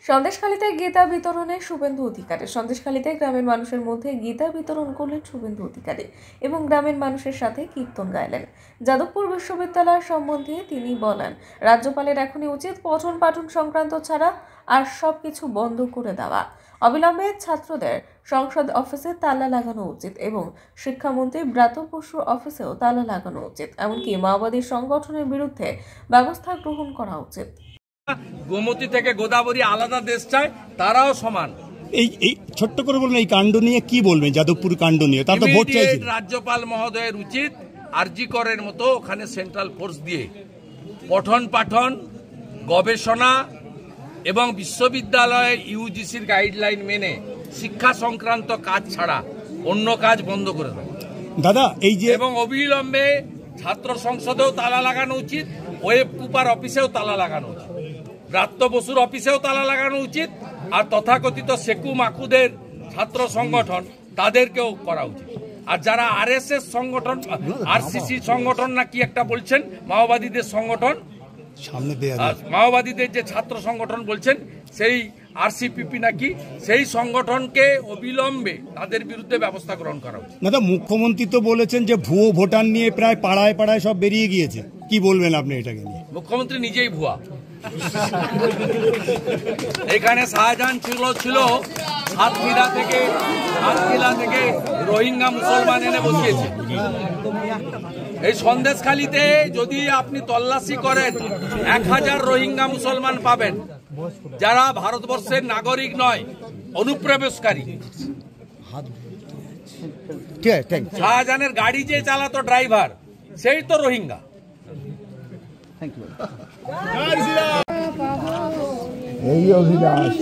সন্দেশখালীতে গীতা বিতরণে শুভেন্দু অধিকারী। সন্দেশখালীতে গ্রামের মানুষের মধ্যে গীতা বিতরণ করলেন শুভেন্দু অধিকারী এবং গ্রামের মানুষের সাথে কীর্তন গাইলেন। যাদবপুর বিশ্ববিদ্যালয় সম্বন্ধে তিনি বলেন, রাজ্যপালের এখনই উচিত পঠন পাঠন সংক্রান্ত ছাড়া আর সবকিছু বন্ধ করে দেওয়া। অবিলম্বে ছাত্রদের সংসদ অফিসে তালা লাগানো উচিত এবং শিক্ষামন্ত্রী ব্রাত্য বসুর অফিসেও তালা লাগানো উচিত। এমনকি মাওবাদী সংগঠনের বিরুদ্ধে ব্যবস্থা গ্রহণ করা উচিত। গোমতী থেকে গোদাবরী আলাদা দেশ চায়, তারাও সমান। এই ছোট্ট করে বলুন, এই কাণ্ড নিয়ে কি বলবেন? যাদবপুর কাণ্ড নিয়ে তার তো ভোট চাইছে। রাজ্যপাল মহোদয়ের উচিত আরজি করের মতো ওখানে সেন্ট্রাল ফোর্স দিয়ে পঠন পাঠন, গবেষণা এবং বিশ্ববিদ্যালয়ের ইউজিসির গাইডলাইন মেনে শিক্ষা সংক্রান্ত কাজ ছাড়া অন্য কাজ বন্ধ করে দেয় দাদা। এই যে এবং অবিলম্বে ছাত্র সংসদেও তালা লাগানো উচিত, ওয়েব কুপার অফিসেও তালা লাগানো উচিত, ব্রাত্য বসুর অফিসেও তালা লাগানো উচিত, আর তথাকথিত সেকু মাকুদের ছাত্র সংগঠন তাদেরকেও করা উচিত। আর যারা আরএসএস সংগঠন, আরসিসি সংগঠন না কি একটা বলছেন, মাওবাদীদের সংগঠন, মাওবাদীদের যে ছাত্র সংগঠন বলছেন, সেই আরসিপিপি নাকি, সেই সংগঠনকে অবিলম্বে তাদের বিরুদ্ধে ব্যবস্থা গ্রহণ করা উচিত। দাদা, মুখ্যমন্ত্রী তো বলেছেন যে ভুয়ো ভোটার নিয়ে প্রায় পাড়ায় পাড়ায় সব বেরিয়ে গিয়েছে, কি বলবেন আপনি এটাকে নিয়ে? মুখ্যমন্ত্রী নিজেই ভুয়া। এখানে শাহজাহান ছিল সাতক্ষীরা থেকে রোহিঙ্গা মুসলমান এনে বসিয়েছে। এই সন্দেশখালীতে যদি আপনি তল্লাশি করেন 1000 রোহিঙ্গা মুসলমান পাবেন, যারা ভারতবর্ষের নাগরিক নয়, অনুপ্রবেশকারী। শাহজাহানের গাড়ি যে চালাতো ড্রাইভার, সেই তো রোহিঙ্গা। এই অভিলাষ